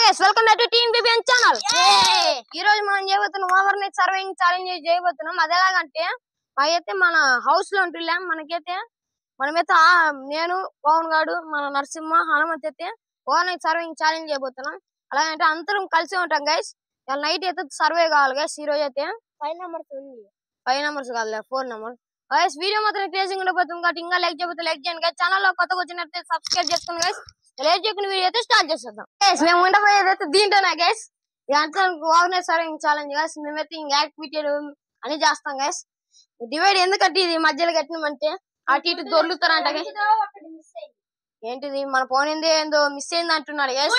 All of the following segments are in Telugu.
guys, welcome back to Team BBN channel. ఈ రోజు మనం చేయబోతున్నాం ఓవర్ నైట్ సర్వైవింగ్ ఛాలెంజ్ చేయబోతున్నాం. అది ఎలాగంటే మాకైతే మన హౌస్ లో ఉంటున్నాం. మనమైతే నేను పవన్ గాడు మన నరసింహ హనుమంత్ అయితే ఓవర్ నైట్ సర్వైవింగ్ ఛాలెంజ్ చేయబోతున్నాం. అలాగంటే అందరం కలిసి ఉంటాం గైస్. నైట్ అయితే సర్వే కావాలి గైస్. ఈ రోజు అయితే 5 numbers కాదు 4 numbers. గైస్ వీడియో మాత్రం క్రేజింగ్ ఉండబోతుంది కాబట్టి ఇంకా లైక్ చేయబోతే లైక్ చేయండి గైస్. ఛానల్ లో కొత్తగా వచ్చినట్లయితే సబ్స్క్రైబ్ చేసుకోండి గైస్. లేట్ చేయకుండా వీడియో అయితే స్టార్ట్ చేసేద్దాం గైస్. మేము ఉండబోయేది అయితే దీంట్లోనే గైస్. అంటే over night surviving challenge guys. మేమైతే ఇంకా యాక్టివిటీలు అని చేస్తాం గైస్. డివైడ్ ఎందుకంటే ఇది మధ్యలో కట్టినామంటే అటు ఇటు దొర్లుతారంట గైస్. ఏంటిది మన పోనింది ఏందో మిస్ అయింది అంటున్నాడు గైస్.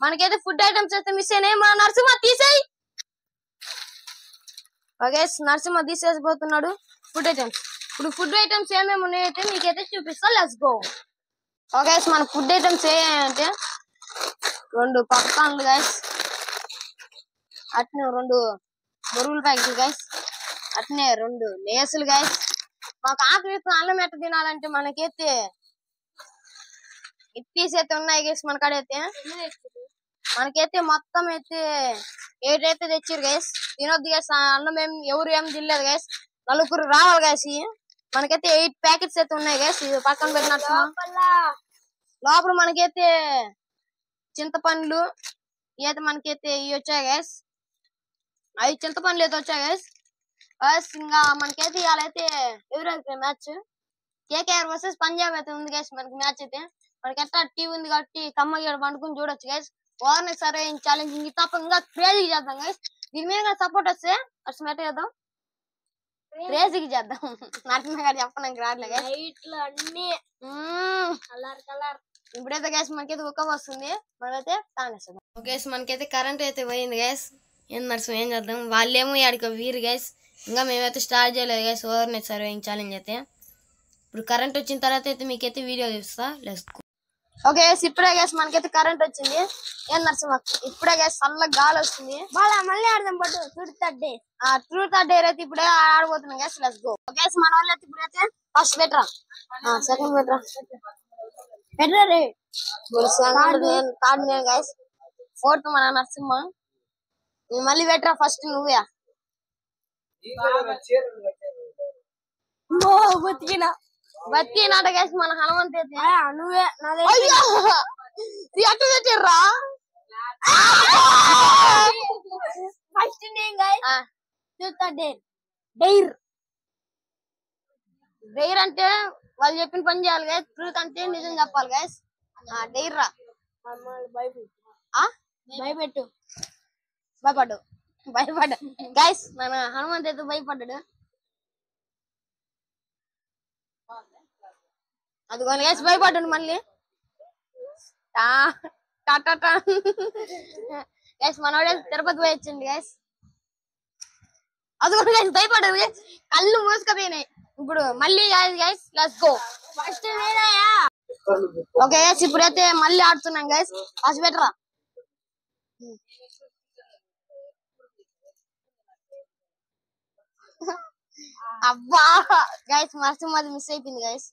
మనకైతే ఫుడ్ ఐటమ్స్ అయితే మిస్ అయినాయి. మన నరసింహ తీసేయి. ఓకే నరసింహ తీసేసిపోతున్నాడు ఫుడ్ ఐటమ్స్. ఇప్పుడు ఫుడ్ ఐటమ్స్ ఏమేమి ఉన్నాయైతే మీకైతే చూపిస్తా. Let's go. ఓకే మన ఫుడ్ ఐటమ్స్ ఏంటంటే 2 పప్పాన్లు గైస్, అట్నే 2 బొరుగుల ప్యాకెట్లు గైస్, అట్నే 2 లేసులు గైస్. మాకు ఆకలి అన్నం ఎట్ట తినాలంటే మనకైతే ఇప్పీస్ అయితే ఉన్నాయి గైస్. మనకైతే మొత్తం అయితే 8 అయితే తెచ్చారు గైస్. తినొద్దు గైస్ అన్నం ఎవరు ఏం తినలేదు గైస్. 4 రావాలి గైస్. మనకైతే 8 ప్యాకెట్స్ అయితే ఉన్నాయి గైస్. ఇది పక్కన పెట్టినట్టు లోపల మనకైతే చింతపండ్లు ఇవైతే మనకైతే ఇవి వచ్చాయి గైస్. 5 చింతపండ్లు అయితే వచ్చాయి గైస్. ఇంకా మనకైతే ఇవాళ అయితే ఎవరైతే మ్యాచ్ కేకేఆర్ వర్సెస్ పంజాబ్ అయితే ఉంది గైస్. మనకి మ్యాచ్ అయితే మనకైతే టీవీ ఉంది కాబట్టి కమ్మగా పండుకుని చూడొచ్చు guys. Over night surviving challenge ఇంక తప్ప ఇంకా క్రేజీ చేద్దాం గైస్. దీని మీద సపోర్ట్ వస్తే అసలు మెట చేద్దాం, క్రేజీకి చేద్దాం. నరసింహ గారు చెప్పడానికి రావట్లే గైస్. ఇప్పుడైతే గైస్ మనకైతే ఉక్క వస్తుంది. మనమైతే తాగేస్తాం. ఓకే మనకైతే కరెంట్ అయితే పోయింది గైస్. ఏం నరసింహ ఏం చేద్దాం. వాళ్ళేమో ఆడికి వీరు గైస్. ఇంకా మేమైతే స్టార్ట్ చేయలేదు guys over night surviving challenge అయితే. ఇప్పుడు కరెంట్ వచ్చిన తర్వాత అయితే మీకైతే వీడియో చూస్తా. Let's go. ఓకే ఇప్పుడే గ్యాస్ మనకైతే కరెంట్ వచ్చింది. ఏం నరసింహ ఇప్పుడే గ్యాస్ చల్ల గాలి వస్తుంది. మళ్ళీ ఆడదాం పట్టు ట్రూత్ ఆర్ డేర్ అయితే ఇప్పుడే ఆడబోతున్నాం గ్యాస్. Let's go. ఓకే మన వాళ్ళు అయితే ఇప్పుడైతే ఫస్ట్ బెటరా సెకండ్ బెటరా రే థర్డ్ నేను గ్యాస్. 4th మన నరసింహ. మళ్ళీ బెటరా ఫస్ట్ నువ్వే బతికినాట గ్యాస్. మన హనుమంత్ అయితే నువ్వే అట్టు తెచ్చిర్రా ఫస్ట్ డైర్ అంటే వాళ్ళు చెప్పిన పని చేయాలి గైస్. ట్రూత్ అంటే నిజం చెప్పాలి గైస్. డైర్ రా భయపడ్డు గైస్. మన హనుమంత్ అయితే భయపడ్డాడు. అదిగోని గైస్ భయపడ్డాడు మళ్ళీ. గైస్ మనోడే తిరుపతి పోయి వచ్చింది గైస్. అదిగోని గైస్ భయపడ్డాడు గైస్. కళ్ళు మూసుకపోయినాయి. ఇప్పుడు మళ్ళీ guys let's go. First okay guys ఇప్పుడైతే మళ్ళీ ఆడుతున్నాం గైస్. ఫస్ట్ బెటరా అబ్బా గైస్ నరసింహది మిస్ అయిపోయింది guys.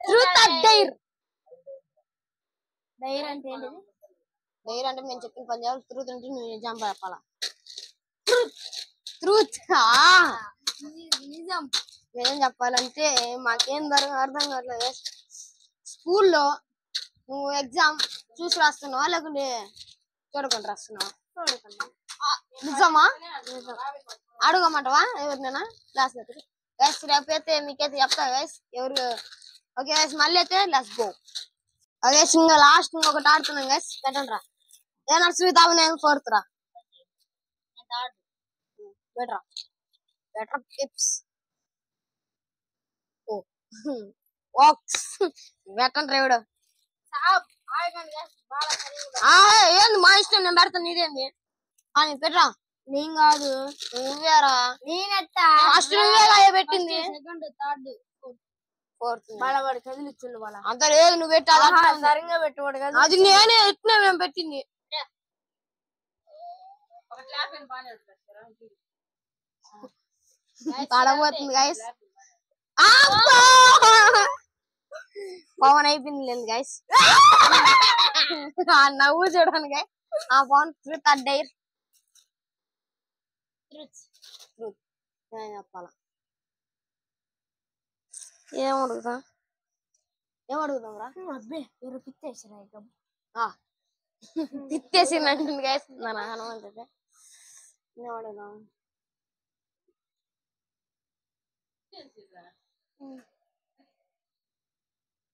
Truth or dare. Dare అంటే ఏంటిది? డైర్ అంటే నేను చెప్పిన పని చేయాలి. ట్రూత్ అంటే నువ్వు నిజం చెప్పాలా. ట్రూత్ నిజం చెప్పాలంటే మాకేం అర్థం కావట్లేదు. స్కూల్లో నువ్వు ఎగ్జామ్ చూసి రాస్తున్నావా లేకుంటే చూడకుండా రాస్తున్నావా? నిజమా అడగమంటావా ఎవరినైనా క్లాస్ లో? గైస్ రేపైతే మీకైతే చెప్తా గైస్ ఎవరు. ఓకే గైస్ మళ్ళీ అయితే లెట్స్ గో. ఓకే ఇంకా లాస్ట్ ఇంకొకటి ఆడుతున్నాం గైస్. పెట్టండి రా. ఏ నర్సరీ తాగు నేను 4th రా. బెటర్ టిప్స్ పెట్టండి రేవుడు. ఏంది మా ఇష్టం నేను పెడతాను. నీదేంది అని పెట్టరా. నేను కాదు నువ్వేరా. నేనెట్టా ఫస్ట్ నువ్వే పెట్టింది. అంత లేదు నువ్వు పెట్టాలి. సరిగ్గా పెట్టుకోడు కదా. అది నేనే ఎట్టినా మేము పెట్టింది. పడబోతుంది గైస్. పవన్ అయిపోయింది లేదు గైస్ నవ్వు చూడడానికి ఆ పవన్ ట్రూత్ ఆర్ డైర్ చెప్పాలా ఏమడుగుతాం రా అబ్బే మీరు పిత్తేసిరా పిత్తేసిందంటుంది గైస్ నా హనుమంతైతే ఏమడుగుదాం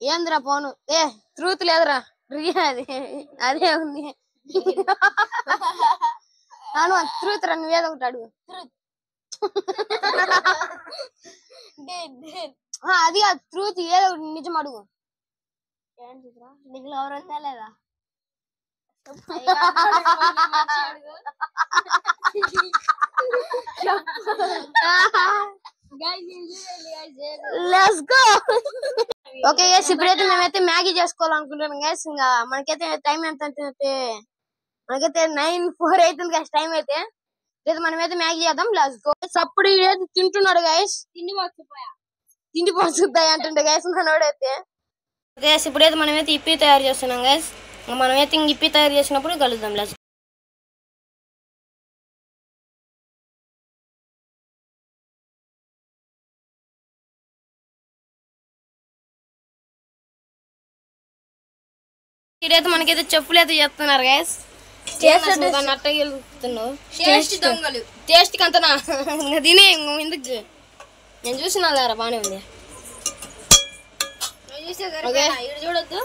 ఏందిరా పోను ఏ ట్రూత్ లేదురా అదే ఉంది ట్రూత్ రా నువ్వేదో ఒకటి అడుగు అది ట్రూత్ ఏదో ఒకటి నిజం అడుగు ఏంటిరా నీకు ఎవరైతే లేదా లెట్స్ గో ఓకే గైస్ ఇప్పుడైతే మేమైతే మ్యాగీ చేసుకోవాలనుకుంటున్నాం గైస్ ఇంకా మనకైతే టైం ఎంత అంటే మనకైతే 9:04 అవుతుంది గైస్ టైం అయితే లేదా మనమైతే మ్యాగీ చేద్దాం లెట్స్ గో అప్పుడు తింటున్నాడు గైస్ తిండి పోసుకుతాయి అంటుండే గైస్ మనోడైతే గైస్ ఇప్పుడైతే మనమైతే ఇప్పి తయారు చేస్తున్నాం గైస్ మనమైతే ఇంక ఇప్పి తయారు చేసినప్పుడు కలుద్దాం లెట్స్ ఇక్కడైతే మనకైతే చెప్పులు అయితే చెప్తున్నారు గైస్ టేస్ట్ కంతనా తినే ఎందుకు నేను చూసిన బానే ఉంది చూడొద్దు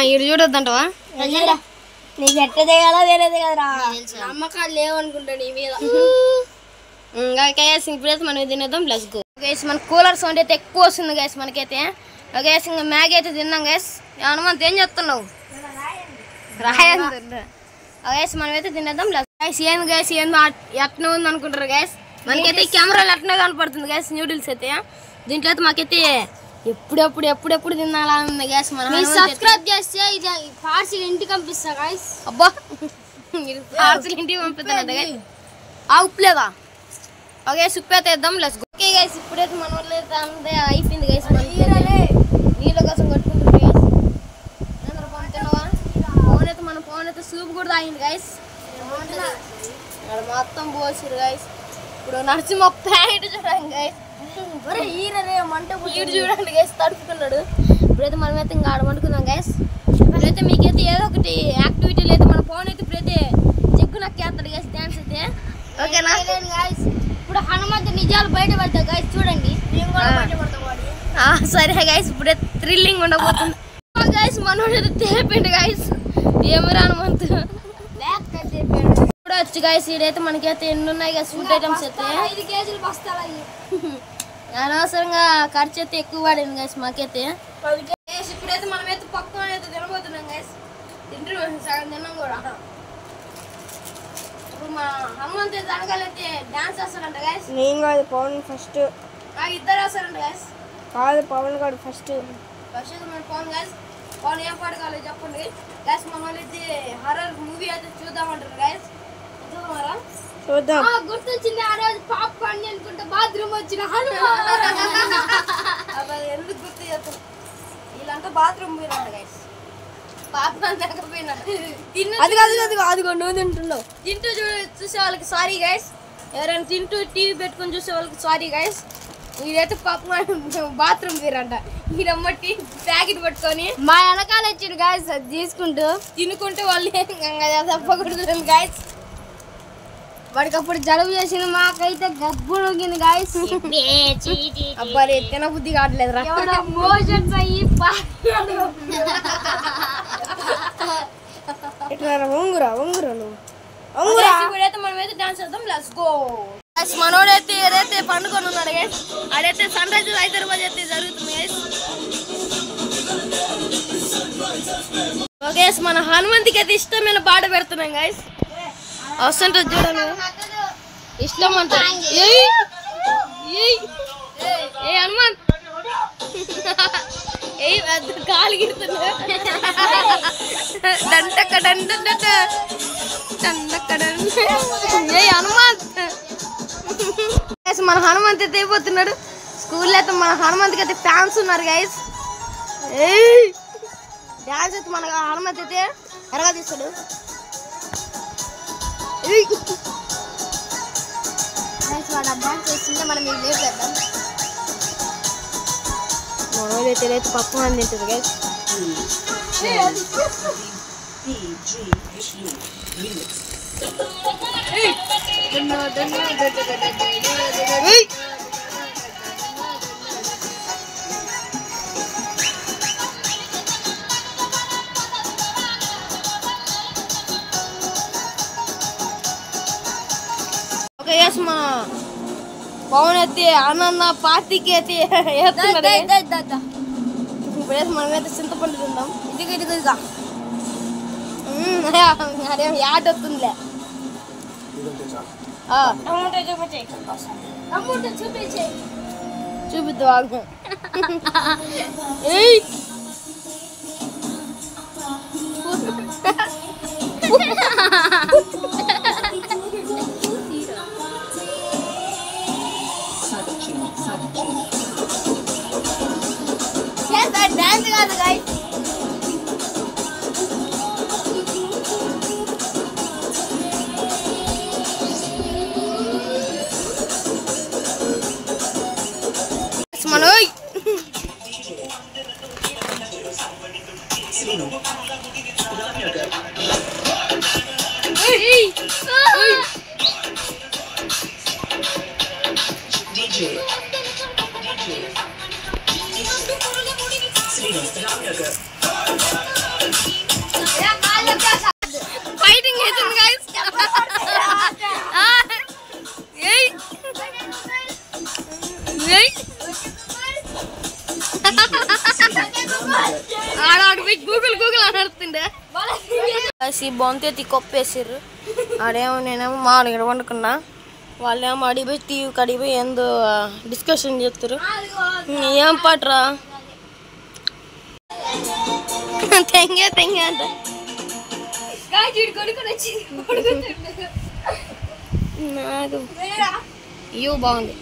ఇటు చూడొద్దు అంటవా నీకు ఎట్ట చేయాలా వేరేది కదరా నమ్మకాలు లేవనుకుంటా నీ మీద ఇప్పుడైతే మనం తినేద్దాం లెట్స్ గో గైస్ మన కూలర్ సౌండ్ అయితే ఎక్కువ వస్తుంది గైస్ మనకైతే గైస్ ఇంకా మ్యాగీ అయితే తిన్నాం గైస్ హనుమంత్ ఏం చెప్తున్నావు రాయండి గైస్ మనమైతే తినేద్దాం గైస్ ఏంది గైస్ ఏంది ఎట్నే ఉంది అనుకుంటారు గైస్ మనకైతే కెమెరాలు ఎట్నే కనపడుతుంది గైస్ న్యూడిల్స్ అయితే దీంట్లో అయితే మాకైతే ఎప్పుడెప్పుడు తినాలా ఉంది గైస్ మనం సబ్స్క్రైబ్ చేస్తే ఇది పార్సిల్ ఇంటికి పంపిస్తా గైస్ అబ్బా పార్సిల్ ఇంటికి పంపిస్తాను గైస్ ఉప్పులేదా ఓకే ఉప్పు అయితే ఇద్దాం లెట్స్ గో ఓకే గైస్ ఇప్పుడైతే మన వాళ్ళు అయితే అంతే అయిపోయింది గైస్ నీళ్ళ కోసం కొట్టుకుంటుంది గైస్ తిన్నావా ఫోన్ అయితే సూప్ కూడా తాగింది గైస్ మొత్తం పోసిరు గైస్ ఇప్పుడు నరసింహ ప్యాంట్ చూడండి గైస్ ఈడు చూడండి గైస్ తడుపుతున్నాడు ఇప్పుడైతే మనమైతే ఇంకా ఆడ వండుకుందాం గైస్ ఇప్పుడైతే మీకైతే ఏదో ఒకటి యాక్టివిటీలు అయితే మన ఫోన్ అయితే ఇప్పుడైతే చెక్కు నక్కేస్తాడు గైస్ డాన్స్ అయితే ఓకేనా గైస్ ఇప్పుడు హనుమంతు నిజాలు బయట పడతాయి గైస్ చూడండి సరే గైస్ ఇప్పుడే థ్రిల్లింగ్ ఉండబోతుంది గైస్ మనోడు తేలిపోయింది గైస్ ఏమరా హనుమంతు ఇప్పుడు వచ్చి గైస్ ఇదైతే మనకైతే ఎన్ని ఉన్నాయి గైస్ ఫుడ్ ఐటమ్స్ అయితే 5 కేజీలు బస్తాలు అనవసరంగా ఖర్చు అయితే ఎక్కువ పడింది గైస్ మాకైతే ఇప్పుడైతే మనమైతే పక్కన అయితే తినబోతున్నాం గైస్ తింటూ సగం తిన్నాం కూడా ఇప్పుడు మా హనుమంతు అయితే అనగాలైతే డాన్స్ చేస్తారంట గైస్ నేను కాదు పవన్ ఫస్ట్ ఇద్దరు వేస్తారంట గైస్ కాదు పవన్ గారు ఫస్ట్ మన పవన్ గైస్ పవన్ ఏం పాడగాలో చెప్పండి గైస్ మన వాళ్ళైతే హర్రర్ మూవీ అయితే చూద్దామంటారు గైస్ చూద్దామరా చూద్దాం గుర్తొచ్చింది ఆ రోజు పాప్కార్న్ అనుకుంటా బాత్రూమ్ వచ్చిన ఎందుకు గుర్తు చేస్తాం వీళ్ళంతా బాత్రూమ్ పోయినంట గైస్ పాప్కార్న్ లేకపోయినా అదిగో నువ్వు తింటున్నావు తింటూ చూసే వాళ్ళకి సారీ గైస్ ఎవరైనా తింటూ టీవీ పెట్టుకుని చూసే వాళ్ళకి సారీ గైస్ వీడైతే పాప్కార్న్ బాత్రూమ్ పోయిరంట వీడమ్మ టీ ప్యాకెట్ పట్టుకొని మా వెనకాల వచ్చిండు గైస్ అది తీసుకుంటూ తినుకుంటూ వాళ్ళు తప్పకూడదు గైస్ వాడికి అప్పుడు జలుబు చేసింది మాకైతే గబ్బు నొగ్గింది గైస్ అబ్బాయి తినబుద్ధి కావట్లేదు మోషన్స్ అయ్యి ఇప్పుడైతే మనమైతే డాన్స్ చేద్దాం లెట్స్ గో మనోడైతే ఏదైతే పండుకొని ఉన్నాడు గైస్ అదైతే సన్ రైజర్స్ హైదరాబాద్ అయితే జరుగుతుంది గైస్ ఓకే మన హనుమంతికి అయితే ఇష్టమైన పాట పెడుతున్నాం గైస్ వస్తుంటుంది చూడండి ఇష్టం అంటారు ఏ హనుమంత్ కాలు గిడుతున్నా హనుమంత్ మన హనుమంత్ అయితే అయిపోతున్నాడు స్కూల్లో అయితే మన హనుమంత్కి అయితే ఫ్యాన్స్ ఉన్నారు గైస్ డాన్స్ అయితే మన హనుమంత్ అయితే ఎరగా తీస్తాడు. డాన్స్ చేస్తుంటే మనం ఇది లేపేద్దాం. మామూలు అయితే పప్పు అని తింటుంది గైస్. ఓకే ఎస్ మా పవన్ అయితే ఆనంద పార్టీకి అయితే మనమైతే చింతపండు తిందాం. ఇదిగా అదేం యాడ్ వస్తుందిలే. చూపిద్దు బాగు. డాన్స్ కాదు గైస్. మనోయ్ ఫైటింగ్ అవుతుంది గైస్. గూగుల్ అని అడుగుతుండే బొంతెత్తి కొప్పేసారు. ఆడేమో నేనేమో మామూలుగా వండుకున్నా. వాళ్ళేమో అడిగిపోయి టీవీకి అడిగిపోయి ఏందో డిస్కషన్ చేస్తారు. ఏం పాటరా తెంగే తెంగే అంట. నాకు ఇయ్యో బాగుంది.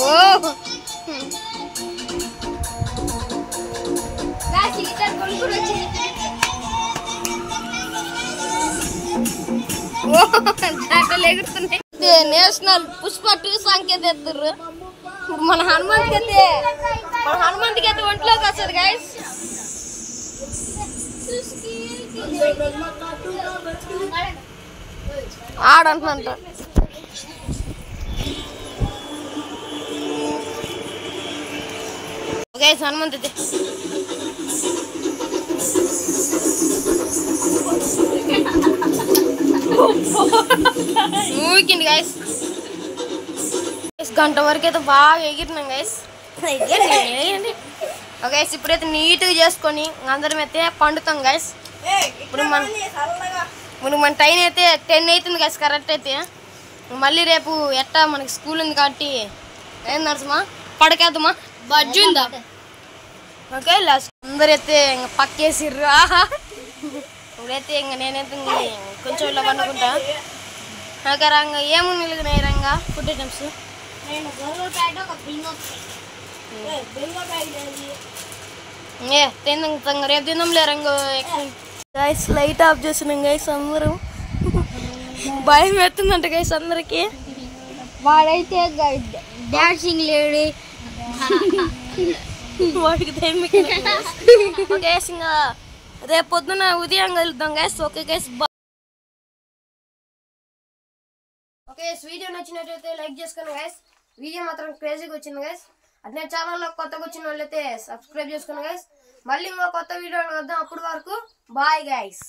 ఓ నేషనల్ పుష్ప 2 సంకేత ఎత్తుర్రు. ఇప్పుడు మన హనుమంత్ అయితే ఒంట్లోకి వస్తుంది గైస్. ఆడంటున్నంట. గైస్ హనుమంత్ అయితే ఊరికింది గైస్. గంట వరకు అయితే బాగా ఎగిరినాం గైస్. ఓకే ఇప్పుడైతే నీట్గా చేసుకొని అందరం అయితే పండుతాం గైస్. ఇప్పుడు మన టైం అయితే 10 అవుతుంది గైస్ కరెక్ట్ అయితే. మళ్ళీ రేపు ఎట్టా మనకి స్కూల్ ఉంది కాబట్టి ఏం నడుచుమా పడకేద్దామా బజ్జు ఉందా. ఓకే లాస్ట్ అందరైతే ఇంకా పక్కేసిర్రు. ఇప్పుడైతే ఇంకా నేనైతే కొంచెం ఇలా పండుకుంటా. ఓకే రంగా ఏముంది వెలుగున్నాయి రంగా ఫుడ్ ఐటమ్స్. తిందాం రేపు తిందాంలే రంగు. గైస్ లైట్ ఆఫ్ చేస్తున్నాం గైస్ అందరం. భయం ఎత్తుందంట గైస్ అందరికి. వాడైతే డాన్సింగ్ లేడు వాడికి ఇంకా రేపు పొద్దున ఉదయం కలుద్దాం guys. Okay guys okay video నచ్చినట్లయితే లైక్ చేసుకోండి గైస్. వీడియో మాత్రం క్రేజీగా వచ్చింది గైస్. అట్నే ఛానల్లో కొత్తగా వచ్చిన వాళ్ళైతే సబ్స్క్రైబ్ చేసుకోండి గైస్. మళ్ళీ ఇంకో కొత్త వీడియో వద్దాం. అప్పటి వరకు బాయ్ గైస్.